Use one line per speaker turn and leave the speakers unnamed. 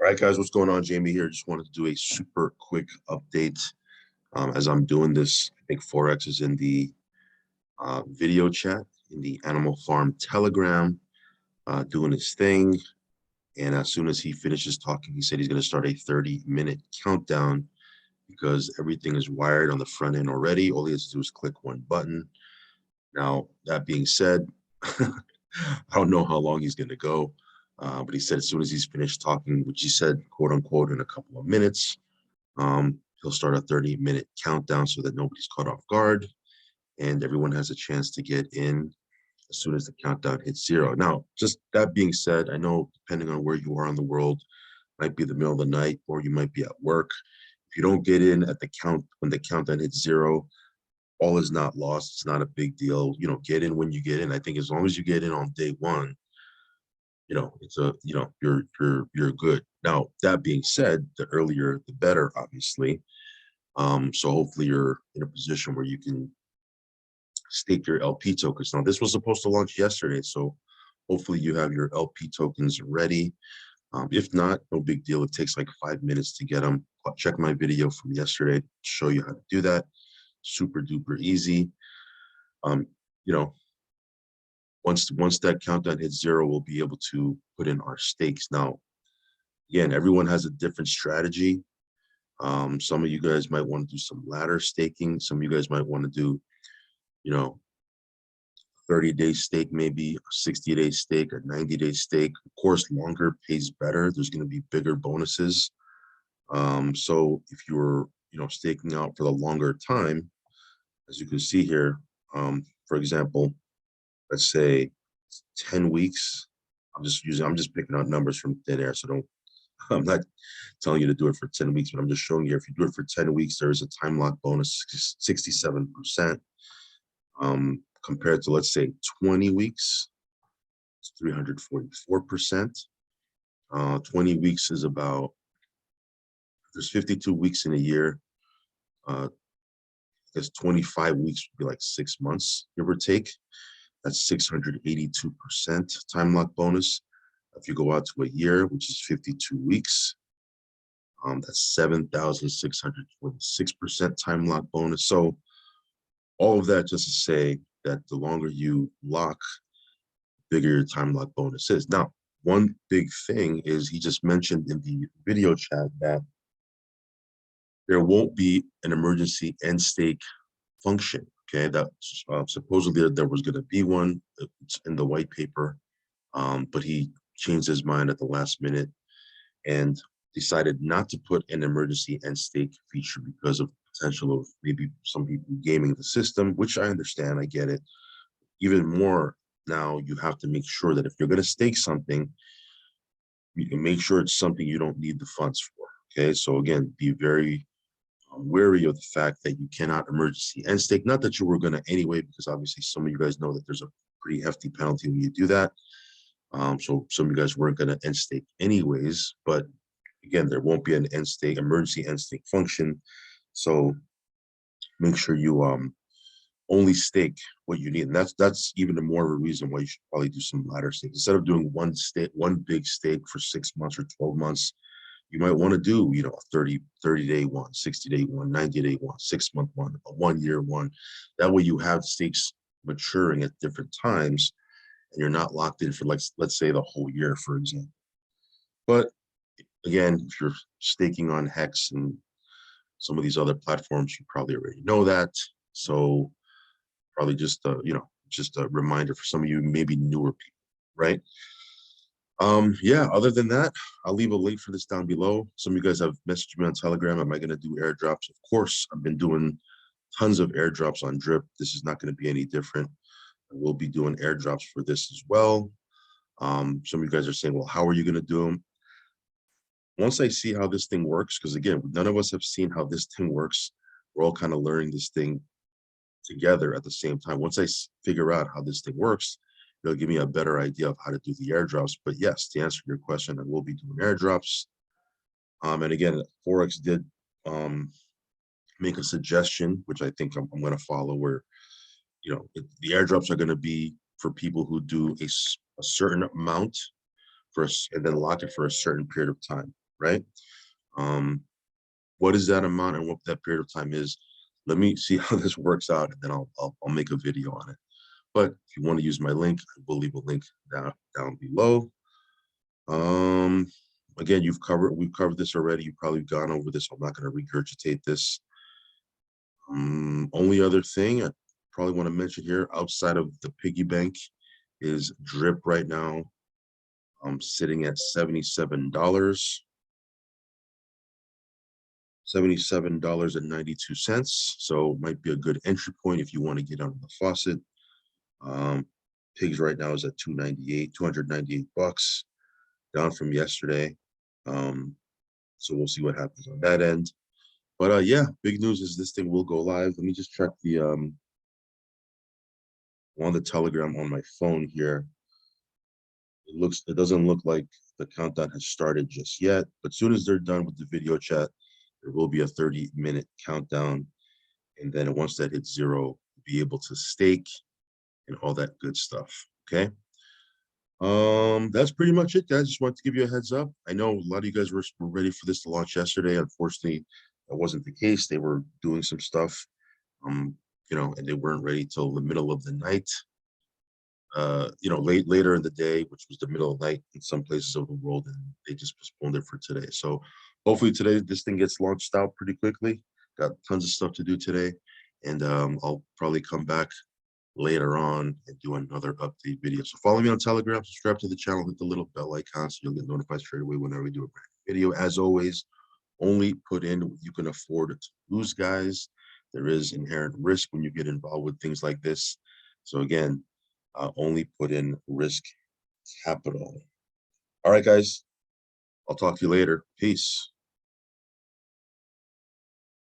All right, guys, what's going on? Jamie here. Just wanted to do a super quick update. As I'm doing this, I think Forex is in the video chat in the Animal Farm Telegram, doing his thing. And as soon as he finishes talking, he said he's going to start a 30-minute countdown because everything is wired on the front end already. All he has to do is click one button. Now, that being said, I don't know how long he's going to go. But he said as soon as he's finished talking, which he said, quote unquote, in a couple of minutes, he'll start a 30-minute countdown so that nobody's caught off guard and everyone has a chance to get in as soon as the countdown hits 0. Now, just that being said, I know depending on where you are in the world, might be the middle of the night or you might be at work. If you don't get in at the count when the countdown hits 0, all is not lost. It's not a big deal. Get in when you get in. I think as long as you get in on day one, you're good. Now, that being said, the earlier the better, obviously. So hopefully you're in a position where you can stake your LP tokens. Now, this was supposed to launch yesterday, so hopefully you have your LP tokens ready. If not, no big deal. It takes like 5 minutes to get them. Check my video from yesterday to show you how to do that. Super duper easy. You know, once that countdown hits 0, we'll be able to put in our stakes. Now, again, everyone has a different strategy. Some of you guys might want to do some ladder staking. Some of you guys might want to do, 30-day stake, maybe a 60-day stake, a 90-day stake. Of course, longer pays better. There's going to be bigger bonuses. So if you're, staking out for the longer time, as you can see here, for example, let's say 10 weeks. I'm just picking out numbers from thin air. So I'm not telling you to do it for 10 weeks, but I'm just showing you if you do it for 10 weeks, there is a time lock bonus, 67%. Compared to, let's say, 20 weeks, it's 344%. 20 weeks is about, there's 52 weeks in a year. I guess 25 weeks would be like 6 months, give or take. That's 682% time lock bonus. If you go out to a year, which is 52 weeks, that's 7,626% time lock bonus. So all of that just to say that the longer you lock, bigger your time lock bonus is. Now, one big thing is he just mentioned in the video chat that there won't be an emergency end stake function. Okay, that supposedly there was going to be one. It's in the white paper, but he changed his mind at the last minute and decided not to put an emergency end stake feature because of potential of maybe some people gaming the system, which I understand, I get it. Even more now, you have to make sure that if you're going to stake something, you can make sure it's something you don't need the funds for. Okay, so again, be very wary of the fact that you cannot emergency end stake. Not that you were going to anyway, because obviously some of you guys know that there's a pretty hefty penalty when you do that. So some of you guys weren't going to end stake anyways, but again, there won't be an end stake, emergency end stake function. So make sure you only stake what you need. And that's even more of a reason why you should probably do some ladder stakes. Instead of doing one big stake for 6 months or 12 months, you might want to do, a 30-day one, 60-day one, 90-day one, 6-month one, a 1-year one. That way you have stakes maturing at different times and you're not locked in for, like, let's say the whole year, for example. But again, if you're staking on Hex and some of these other platforms, you probably already know that. So probably just a reminder for some of you maybe newer people, right? Yeah, other than that, I'll leave a link for this down below. Some of you guys have messaged me on Telegram. Am I going to do airdrops? Of course, I've been doing tons of airdrops on Drip. This is not going to be any different. I will be doing airdrops for this as well. Some of you guys are saying, well, how are you going to do them? Once I see how this thing works, because again, none of us have seen how this thing works. We're all kind of learning this thing together at the same time. Once I figure out how this thing works, it'll give me a better idea of how to do the airdrops. But yes, to answer your question, I will be doing airdrops. And again, Forex did make a suggestion, which I think I'm going to follow, where the airdrops are going to be for people who do a certain amount and then lock it for a certain period of time. right? What is that amount and what that period of time is? Let me see how this works out, and then I'll make a video on it. But if you want to use my link, I will leave a link down below. Again, we've covered this already. You've probably gone over this. I'm not going to regurgitate this. Only other thing I probably want to mention here outside of the piggy bank is drip right now. I'm sitting at $77. $77.92. So might be a good entry point if you want to get under the faucet. Pigs right now is at 298 bucks, down from yesterday. So we'll see what happens on that end. But yeah, big news is this thing will go live. Let me just check the on the Telegram on my phone here. It doesn't look like the countdown has started just yet, but as soon as they're done with the video chat, there will be a 30-minute countdown. And then once that hits 0, we'll be able to stake and all that good stuff. Okay. That's pretty much it, guys. Just wanted to give you a heads up. I know a lot of you guys were ready for this to launch yesterday. Unfortunately, that wasn't the case. They were doing some stuff, and they weren't ready till the middle of the night. Later in the day, which was the middle of the night in some places of the world, and they just postponed it for today. So hopefully today this thing gets launched out pretty quickly. Got tons of stuff to do today, and I'll probably come back later on and do another update video. So follow me on Telegram, subscribe to the channel, hit the little bell icon so you'll get notified straight away whenever we do a brand new video. As always, only put in what you can afford to lose, guys. There is inherent risk when you get involved with things like this. So again, only put in risk capital. All right, guys, I'll talk to you later. Peace.